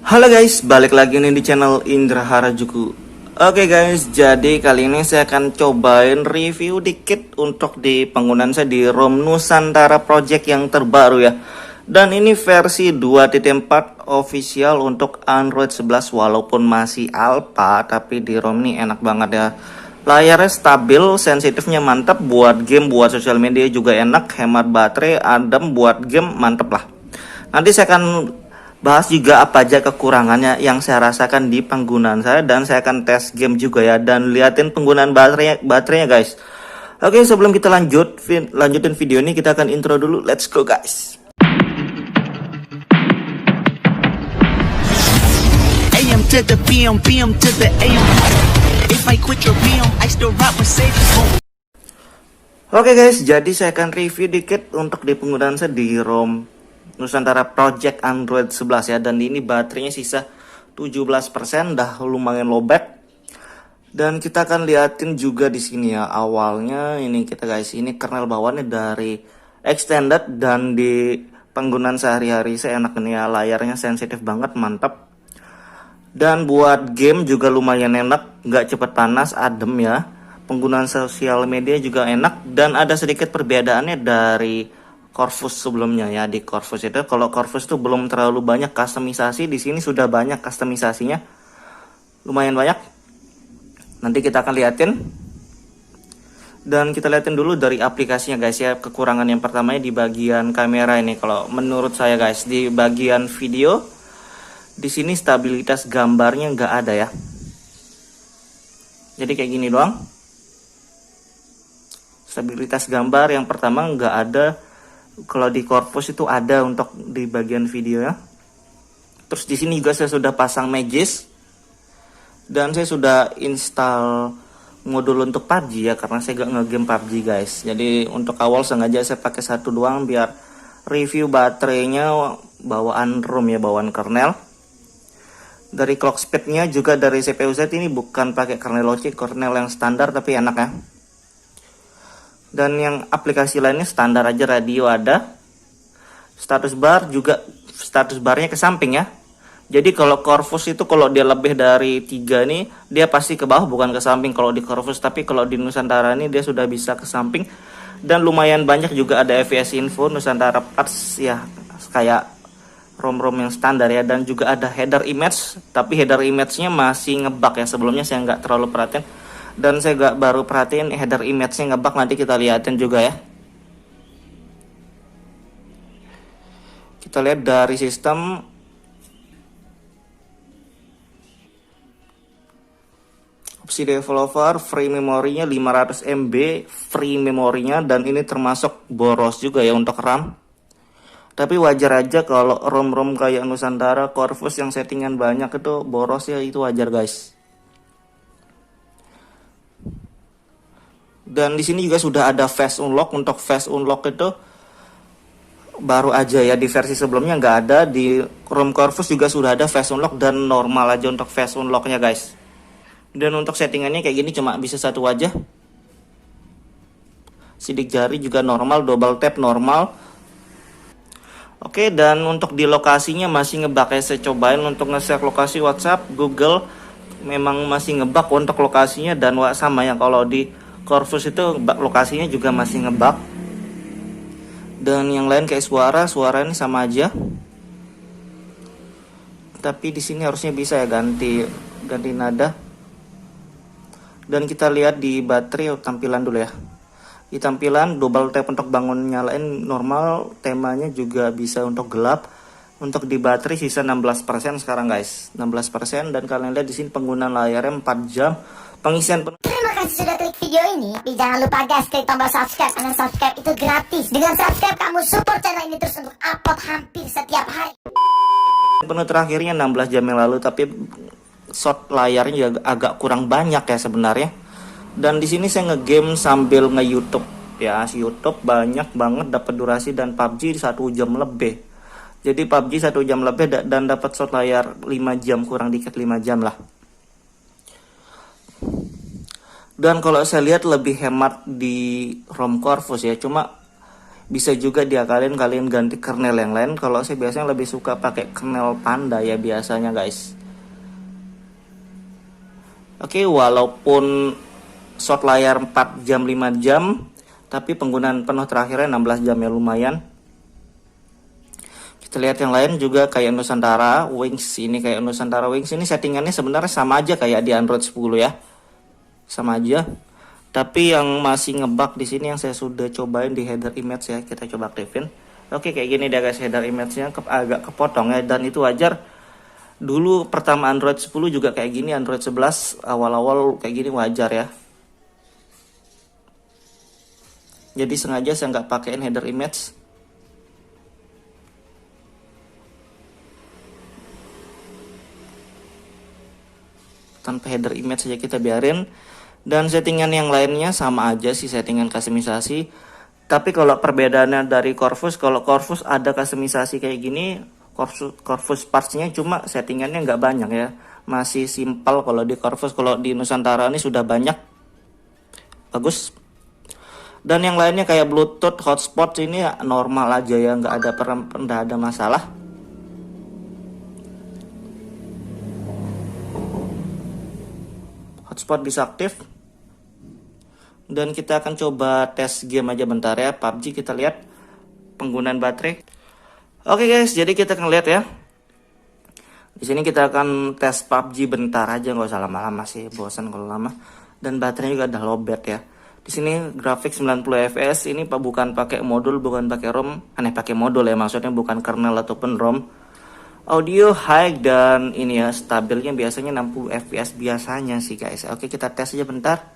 Halo guys, balik lagi nih di channel Indra Harajuku. Oke guys, jadi kali ini saya akan cobain review dikit untuk di penggunaan saya di ROM Nusantara Project yang terbaru ya. Dan ini versi 2.4 official untuk Android 11 walaupun masih alpha, tapi di ROM ini enak banget ya. Layarnya stabil, sensitifnya mantap, buat game, buat sosial media juga enak, hemat baterai, adem, buat game mantep lah. Nanti saya akan bahas juga apa aja kekurangannya yang saya rasakan di penggunaan saya, dan saya akan tes game juga ya, dan liatin penggunaan baterainya guys. Oke, sebelum kita lanjutin video ini, kita akan intro dulu. Let's go guys. AM to the PM, PM to the AM. If I quit your PM, I still rock Mercedes. Oke guys, jadi saya akan review dikit untuk di penggunaan saya di ROM Nusantara Project Android 11 ya, dan ini baterainya sisa 17%, dah lumayan lowbat. Dan kita akan liatin juga di sini ya, awalnya ini kita guys, ini kernel bawaannya dari extended, dan di penggunaan sehari-hari saya enak nih ya, layarnya sensitif banget, mantap. Dan buat game juga lumayan enak, nggak cepet panas, adem ya. Penggunaan sosial media juga enak, dan ada sedikit perbedaannya dari Corvus sebelumnya ya. Di Corvus itu, kalau Corvus itu belum terlalu banyak customisasi, di sini sudah banyak customisasinya, lumayan banyak. Nanti kita akan liatin, dan kita liatin dulu dari aplikasinya guys ya. Kekurangan yang pertamanya di bagian kamera ini, kalau menurut saya guys, di bagian video di sini stabilitas gambarnya nggak ada ya, jadi kayak gini doang. Stabilitas gambar yang pertama nggak ada. Kalau di Corvus itu ada untuk di bagian video ya. Terus di sini juga saya sudah pasang Magis, dan saya sudah install modul untuk PUBG ya, karena saya gak ngegame PUBG guys. Jadi untuk awal sengaja saya pakai satu doang biar review baterainya bawaan ROM ya, bawaan kernel. Dari clock speednya juga dari CPU Z ini bukan pakai kernel Logic, kernel yang standar tapi enak ya. Dan yang aplikasi lainnya standar aja, radio ada, status bar juga, status barnya ke samping ya. Jadi kalau Corvus itu kalau dia lebih dari 3 nih, dia pasti ke bawah bukan ke samping kalau di Corvus. Tapi kalau di Nusantara ini dia sudah bisa ke samping, dan lumayan banyak juga ada FPS info Nusantara Parts ya, kayak ROM-ROM yang standar ya. Dan juga ada header image, tapi header image-nya masih ngebug ya, sebelumnya saya nggak terlalu perhatian. Dan saya gak baru perhatiin header image-nya ngebug, nanti kita liatin juga ya. Kita lihat dari sistem. Opsi developer, free memorinya 500 MB free memorinya, dan ini termasuk boros juga ya untuk RAM. Tapi wajar aja kalau ROM-ROM kayak Nusantara, Corvus yang settingan banyak itu boros ya, itu wajar guys. Dan di sini juga sudah ada fast unlock. Untuk fast unlock itu baru aja ya, di versi sebelumnya nggak ada. Di ROM Corvus juga sudah ada fast unlock, dan normal aja untuk fast unlocknya guys. Dan untuk settingannya kayak gini, cuma bisa satu wajah. Sidik jari juga normal, double tap normal. Oke, dan untuk di lokasinya masih ngebug ya. Saya cobain untuk nge-share lokasi WhatsApp, Google, memang masih ngebug untuk lokasinya. Dan sama yang kalau di Corvus itu lokasinya juga masih ngebug. Dan yang lain kayak suara ini sama aja. Tapi di sini harusnya bisa ya ganti nada. Dan kita lihat di baterai tampilan dulu ya. Di tampilan double tap untuk bangun nyalain normal, temanya juga bisa untuk gelap. Untuk di baterai sisa 16% sekarang guys, 16%. Dan kalian lihat di sini penggunaan layarnya 4 jam. Pengisian penuh. Terima kasih sudah klik video ini. Tapi jangan lupa guys, klik tombol subscribe, karena subscribe itu gratis. Dengan subscribe kamu support channel ini terus untuk upload hampir setiap hari. Penuh terakhirnya 16 jam yang lalu, tapi shot layarnya juga agak kurang banyak ya sebenarnya. Dan di sini saya ngegame sambil nge-YouTube ya, YouTube banyak banget dapat durasi, dan PUBG 1 jam lebih. Jadi PUBG 1 jam lebih dan dapat shot layar 5 jam, kurang dikit 5 jam lah. Dan kalau saya lihat lebih hemat di ROM Corvus ya, cuma Bisa juga diakalin kalian ganti kernel yang lain. Kalau saya biasanya lebih suka pakai kernel Panda ya biasanya guys. Oke, walaupun shot layar 4 jam 5 jam, tapi penggunaan penuh terakhirnya 16 jam ya, lumayan. Kita lihat yang lain juga kayak Nusantara Wings. Ini kayak Nusantara Wings ini settingannya sebenarnya sama aja kayak di Android 10 ya. Sama aja. Tapi yang masih ngebug di sini yang saya sudah cobain di header image ya. Kita coba aktifin. Oke, kayak gini deh guys, header image-nya agak kepotong ya, dan itu wajar. Dulu pertama Android 10 juga kayak gini, Android 11 awal-awal kayak gini wajar ya. Jadi sengaja saya nggak pakein header image. Tanpa header image saja kita biarin. Dan settingan yang lainnya sama aja sih, settingan customisasi. Tapi kalau perbedaannya dari Corvus, kalau Corvus ada customisasi kayak gini, Corvus partsnya cuma settingannya nggak banyak ya. Masih simpel kalau di Corvus. Kalau di Nusantara ini sudah banyak. Bagus. Dan yang lainnya kayak Bluetooth, hotspot ini ya normal aja ya, nggak ada masalah. Hotspot bisa aktif. Dan kita akan coba tes game aja bentar ya, PUBG. Kita lihat penggunaan baterai. Oke guys, jadi kita akan lihat ya. Di sini kita akan tes PUBG bentar aja, nggak usah lama-lama sih, bosan kalau lama. Dan baterainya juga udah lowbat ya. Di sini grafik 90 fps, ini bukan pakai modul, bukan pakai ROM. Pakai modul ya, maksudnya bukan kernel ataupun ROM. Audio high dan ini ya, stabilnya biasanya 60 fps biasanya sih guys. Oke, kita tes aja bentar.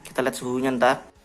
Kita lihat suhunya ntar.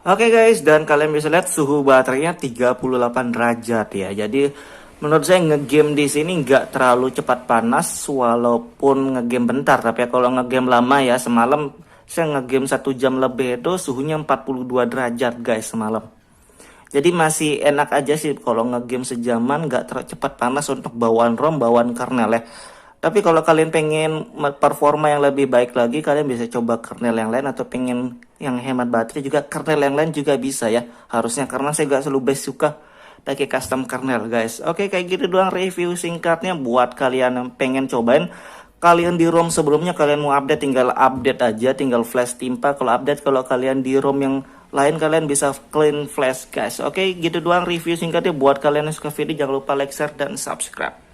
Oke guys, dan kalian bisa lihat suhu baterainya 38 derajat ya. Jadi Menurut saya ngegame di sini nggak terlalu cepat panas walaupun ngegame bentar, tapi kalau ngegame lama ya semalam saya ngegame 1 jam lebih itu suhunya 42 derajat guys semalam. Jadi masih enak aja sih kalau ngegame sejaman nggak cepat panas untuk bawaan ROM, bawaan kernel ya. Tapi kalau kalian pengen performa yang lebih baik lagi, kalian bisa coba kernel yang lain, atau pengen yang hemat baterai juga kernel yang lain juga bisa ya. Harusnya, karena saya gak selalu best suka pakai custom kernel guys. Oke, kayak gitu doang review singkatnya buat kalian yang pengen cobain. Kalian di ROM sebelumnya kalian mau update, tinggal update aja, tinggal flash timpa. Kalau update, kalau kalian di ROM yang lain kalian bisa clean flash guys. Oke, gitu doang review singkatnya buat kalian yang suka video, jangan lupa like, share, dan subscribe.